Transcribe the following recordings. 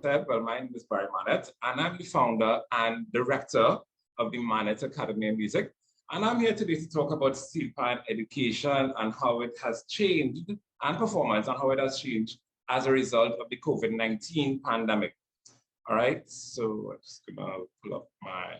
said, well, my name is Barry Mannette, and I'm the founder and director of the Mannette Academy of Music. And I'm here today to talk about Steelpan education and how it has changed, and performance, and how it has changed as a result of the COVID-19 pandemic. All right, so I'm just gonna pull up my...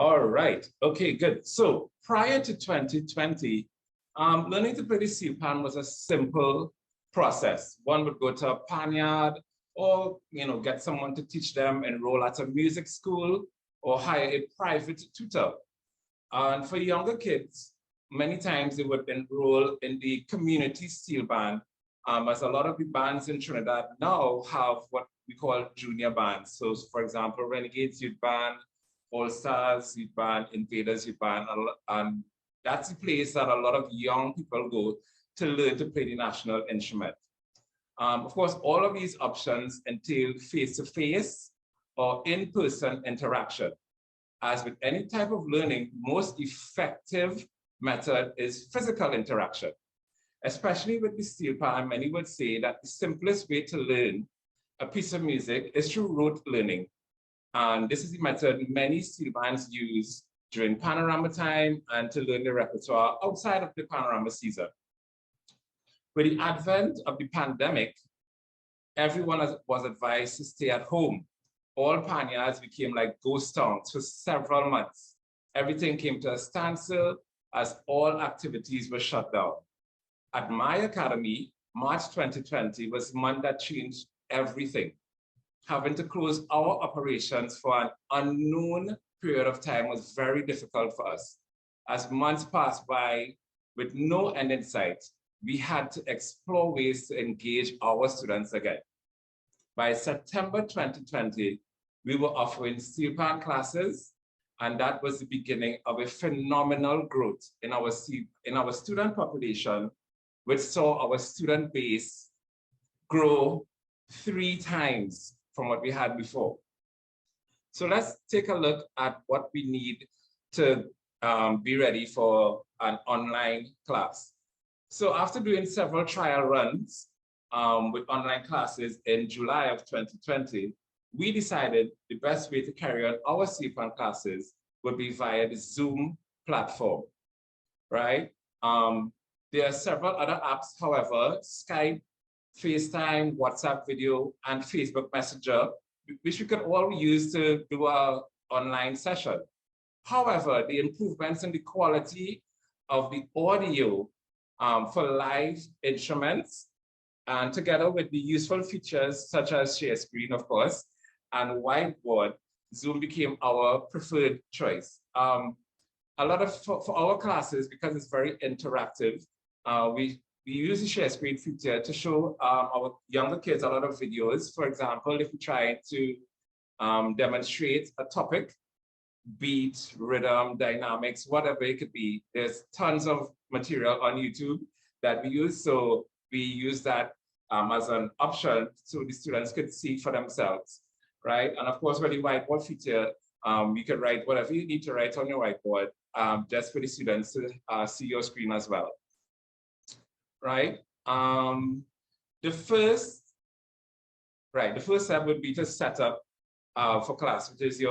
All right, okay, good. So prior to 2020, learning to play the Steelpan was a simple process. One would go to a pan yard or get someone to teach them, enroll at a music school, or hire a private tutor. And for younger kids, many times they would enroll in the community steel band, as a lot of the bands in Trinidad now have what we call junior bands. So for example, Renegades Youth Band, All Stars Youth Band, Invaders Youth Band, and that's the place that a lot of young people go to learn to play the national instrument. Of course, all of these options entail face-to-face or in-person interaction. As with any type of learning, most effective method is physical interaction. Especially with the Steelpan, many would say that the simplest way to learn a piece of music is through rote learning. And this is the method many steel bands use during panorama time and to learn the repertoire outside of the panorama season. With the advent of the pandemic, everyone was advised to stay at home. All pan yards became like ghost towns for several months. Everything came to a standstill as all activities were shut down. At my academy, March 2020 was the month that changed everything. Having to close our operations for an unknown period of time was very difficult for us. As months passed by with no end in sight, we had to explore ways to engage our students again. By September 2020, we were offering Steelpan classes, and that was the beginning of a phenomenal growth in our student population, which saw our student base grow 3 times from what we had before. So let's take a look at what we need to be ready for an online class. So after doing several trial runs with online classes in July of 2020, we decided the best way to carry on our Steelpan classes would be via the Zoom platform, right? There are several other apps, however, Skype, FaceTime, WhatsApp video, and Facebook Messenger, which we could all use to do our online session. However, the improvements in the quality of the audio for live instruments, and together with the useful features such as share screen, of course, and whiteboard, Zoom became our preferred choice. A lot of, for our classes, because it's very interactive, we use the share screen feature to show our younger kids a lot of videos. For example, if we try to demonstrate a topic, beat, rhythm, dynamics, whatever it could be, there's tons of material on YouTube that we use. So we use that as an option so the students could see for themselves, right? And of course, with the whiteboard feature, you can write whatever you need to write on your whiteboard, just for the students to see your screen as well. Right. The first step would be to set up for class, which is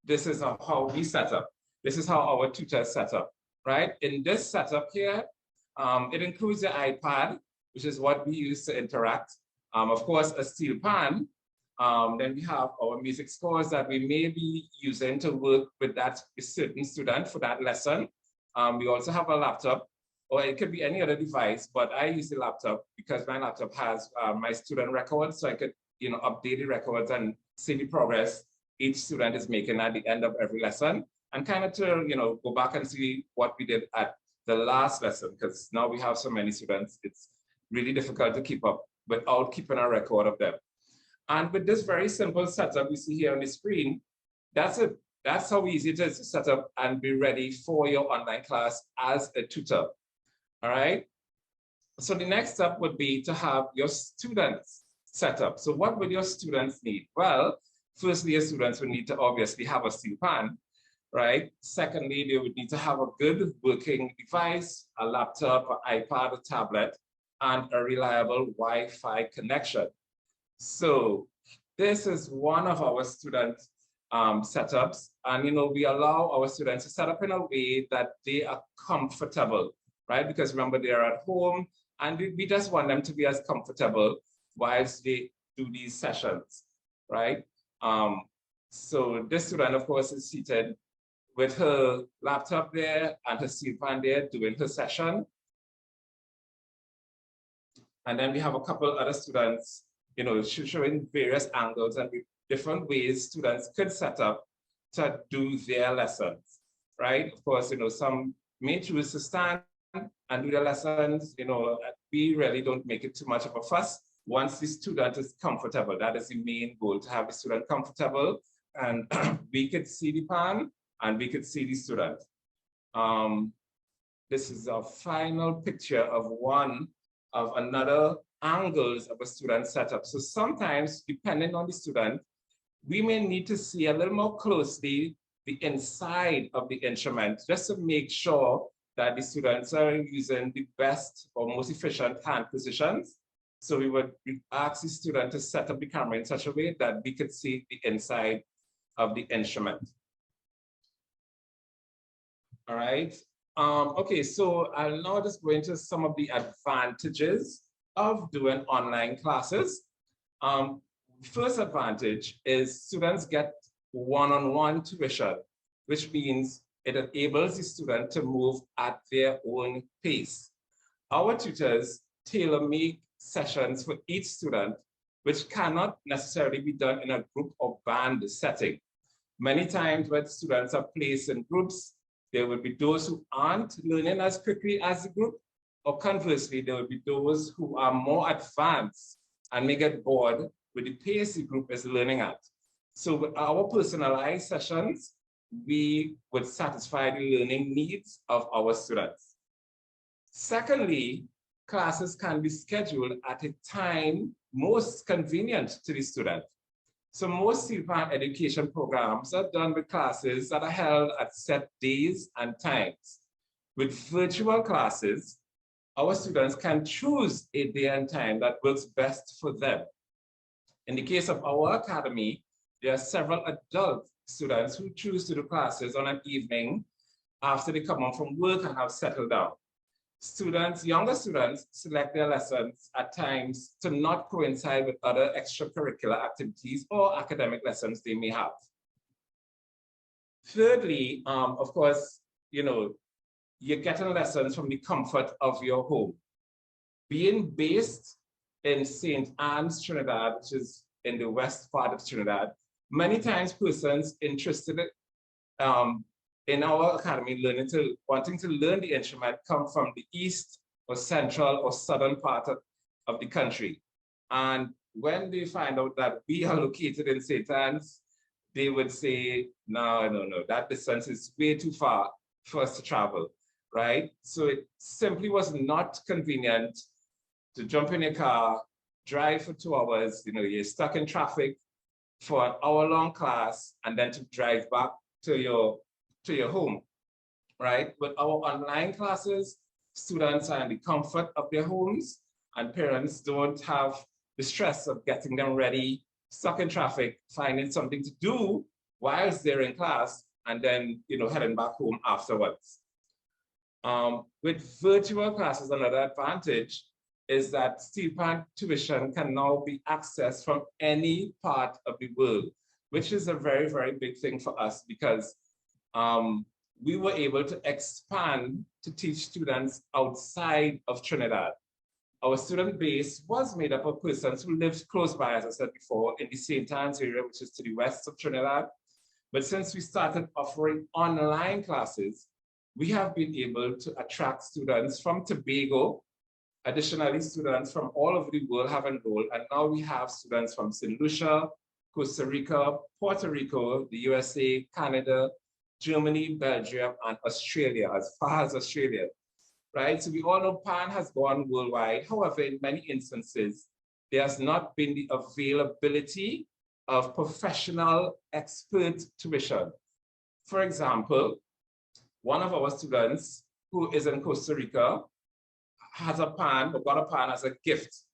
this is how we set up. This is how our tutors set up, right? In this setup here, it includes the iPad, which is what we use to interact. Of course, a Steelpan. Then we have our music scores that we may be using to work with that certain student for that lesson. We also have a laptop, or it could be any other device, but I use the laptop because my laptop has my student records, so I could update the records and see the progress each student is making at the end of every lesson, and kind of to go back and see what we did at the last lesson, because now we have so many students, it's really difficult to keep up without keeping a record of them. And with this very simple setup we see here on the screen, that's it. That's how easy it is to set up and be ready for your online class as a tutor. All right. So the next step would be to have your students set up. So what would your students need? Well, first year students would need to obviously have a Steelpan, right? Secondly, they would need to have a good working device, a laptop, an iPad, a tablet, and a reliable Wi-Fi connection. So this is one of our student setups. And, we allow our students to set up in a way that they are comfortable, right? Because remember, they're at home, and we just want them to be as comfortable whilst they do these sessions, right? So this student, of course, is seated with her laptop there and her Steelpan there doing her session. And then we have a couple other students, showing various angles and different ways students could set up to do their lessons, right? Of course, some may choose to stand and do their lessons. We really don't make it too much of a fuss. Once the student is comfortable, that is the main goal, to have the student comfortable, and we could see the pan and we could see the student. This is a final picture of one of another angles of a student setup. So sometimes, depending on the student, we may need to see a little more closely the inside of the instrument, just to make sure that the students are using the best or most efficient hand positions. So we would ask the student to set up the camera in such a way that we could see the inside of the instrument. All right. Okay, so I'll now just go into some of the advantages of doing online classes. First advantage is students get one-on-one tuition, which means it enables the student to move at their own pace. Our tutors tailor-make sessions for each student, which cannot necessarily be done in a group or band setting. Many times when students are placed in groups, there will be those who aren't learning as quickly as the group, or conversely, there will be those who are more advanced and may get bored with the pace the group is learning at. So with our personalized sessions, we would satisfy the learning needs of our students. Secondly, classes can be scheduled at a time most convenient to the student. So most Steelpan education programs are done with classes that are held at set days and times. With virtual classes, our students can choose a day and time that works best for them. In the case of our academy, there are several adult students who choose to do classes on an evening after they come home from work and have settled down. Younger students select their lessons at times to not coincide with other extracurricular activities or academic lessons they may have. Thirdly, of course, you're getting lessons from the comfort of your home. Being based in St. Anne's, Trinidad, which is in the west part of Trinidad, many times persons interested in our academy wanting to learn the instrument come from the east or central or southern part of the country. And when they find out that we are located in St. Anne's, they would say, no, that distance is way too far for us to travel, right? So it simply was not convenient to jump in your car, drive for 2 hours, you're stuck in traffic for an hour-long class, and then to drive back to your home, right? With our online classes, students are in the comfort of their homes, and parents don't have the stress of getting them ready, stuck in traffic, finding something to do whilst they're in class, and then heading back home afterwards. With virtual classes, another advantage is that Steelpan tuition can now be accessed from any part of the world, which is a very, very big thing for us, because we were able to expand to teach students outside of Trinidad. Our student base was made up of persons who lived close by, as I said before, in the St. Anne's area, which is to the west of Trinidad. But since we started offering online classes, we have been able to attract students from Tobago. Additionally, students from all over the world have enrolled, and now we have students from St. Lucia, Costa Rica, Puerto Rico, the USA, Canada, Germany, Belgium, and Australia, as far as Australia, right? So we all know Pan has gone worldwide. However, in many instances, there has not been the availability of professional expert tuition. For example, one of our students who is in Costa Rica has a pan, but got a pan as a gift.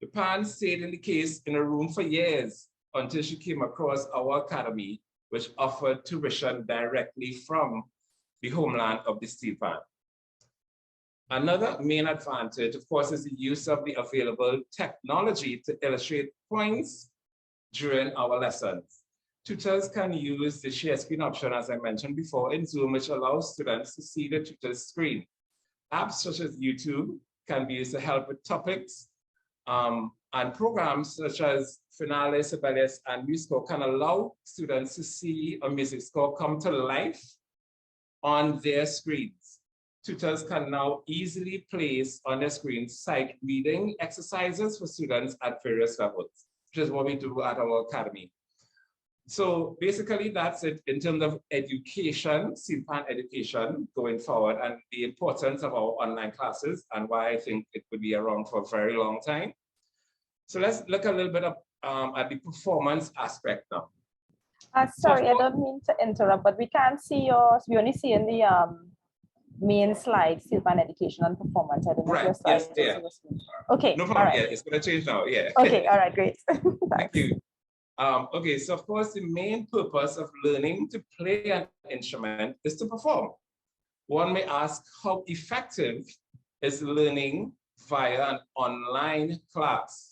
The pan stayed in the case in a room for years until she came across our academy, which offered tuition directly from the homeland of the Steelpan. Another main advantage, of course, is the use of the available technology to illustrate points during our lessons. Tutors can use the share screen option, as I mentioned before, in Zoom, which allows students to see the tutor's screen. Apps such as YouTube can be used to help with topics, and programs such as Finale, Sibelius, and MuseScore can allow students to see a music score come to life on their screens. Tutors can now easily place on their screen sight reading exercises for students at various levels, which is what we do at our academy. So basically that's it in terms of education, Steelpan education going forward, and the importance of our online classes and why I think it would be around for a very long time. So let's look a little bit at the performance aspect now. Sorry, I don't mean to interrupt, but we can't see yours. We only see in the main slide, Steelpan education and performance. I don't know if your slide is okay. No problem. Right. Yeah, it's going to change now. Yeah. Okay. All right. Great. Thank you. Okay, so of course, the main purpose of learning to play an instrument is to perform. One may ask, how effective is learning via an online class?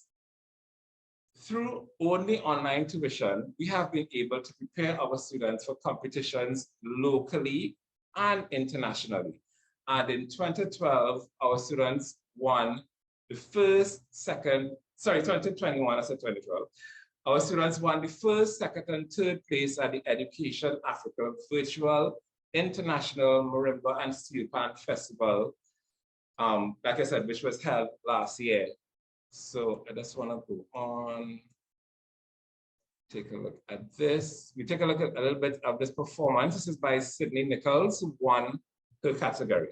Through only online tuition, we have been able to prepare our students for competitions locally and internationally. And in 2012, our students won the first, second, sorry, 2021, I said 2012. Our students won the first, second, and third place at the Education Africa Virtual International Marimba and Steelpan Festival, like I said, which was held last year. So I just want to go on, take a look at this. We take a look at a little bit of this performance. This is by Sydney Nichols, who won her category.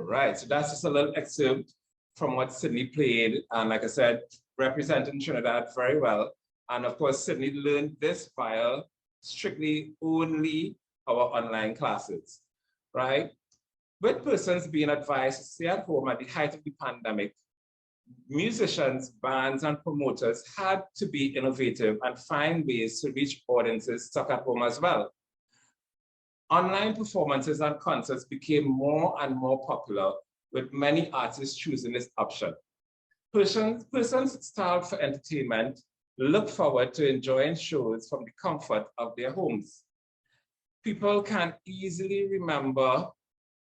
Right, so that's just a little excerpt from what Sydney played, and like I said, representing Trinidad very well. And of course, Sydney learned this via strictly only our online classes, right? With persons being advised to stay at home at the height of the pandemic, musicians, bands, and promoters had to be innovative and find ways to reach audiences stuck at home as well. Online performances and concerts became more and more popular, with many artists choosing this option. Persons starved for entertainment look forward to enjoying shows from the comfort of their homes. People can easily remember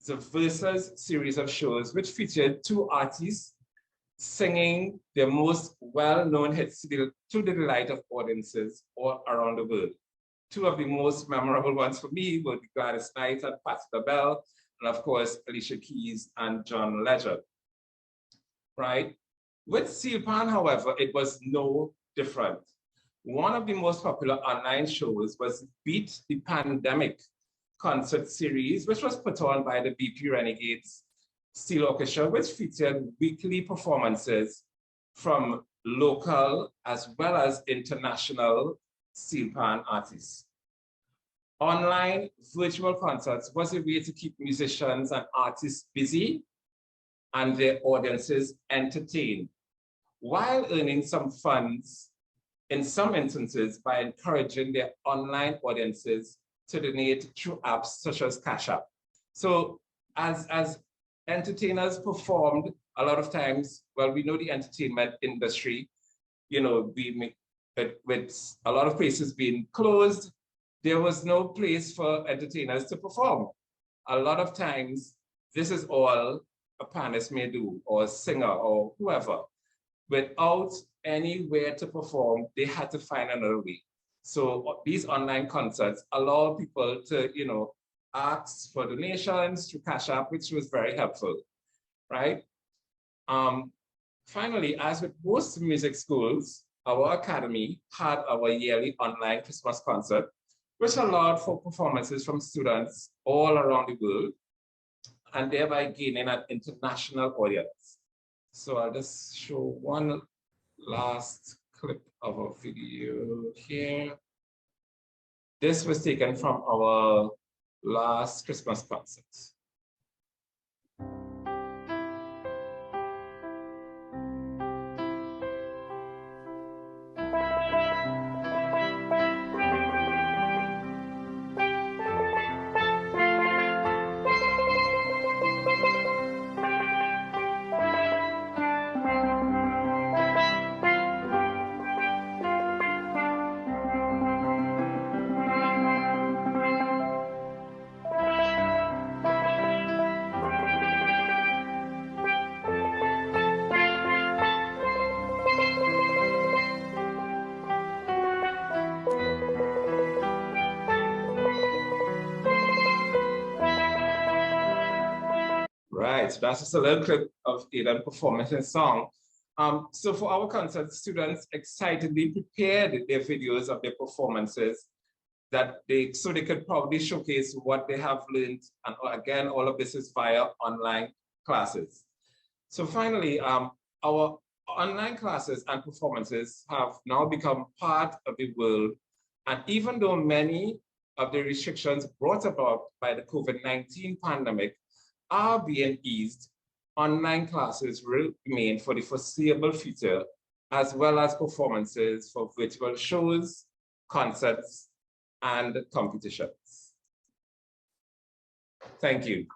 the Versus series of shows, which featured two artists singing their most well-known hits to the delight of audiences all around the world. Two of the most memorable ones for me were Gladys Knight and Patti LaBelle, and of course, Alicia Keys and John Legend, right? With Steelpan, however, it was no different. One of the most popular online shows was Beat the Pandemic concert series, which was put on by the BP Renegades Steel Orchestra, which featured weekly performances from local as well as international Steelpan artists. Online virtual concerts was a way to keep musicians and artists busy and their audiences entertained. while earning some funds in some instances by encouraging their online audiences to donate through apps such as Cash App. So as entertainers performed, a lot of times, well, we know the entertainment industry, you know, with a lot of places being closed, there was no place for entertainers to perform. A lot of times, this is all a panelist may do, or a singer, or whoever. Without anywhere to perform, they had to find another way. So these online concerts allow people to, you know, ask for donations through Cash App, which was very helpful, right? Finally, as with most music schools, our academy had our yearly online Christmas concert, which allowed for performances from students all around the world, and thereby gaining an international audience. So I'll just show one last clip of a video here. This was taken from our last Christmas concert. Right, so that's just a little clip of Aidan performing his song. So for our concert, students excitedly prepared their videos of their performances so they could probably showcase what they have learned. And again, all of this is via online classes. So finally, our online classes and performances have now become part of the world. And even though many of the restrictions brought about by the COVID-19 pandemic are being eased, online classes will remain for the foreseeable future, as well as performances for virtual shows, concerts, and competitions. Thank you.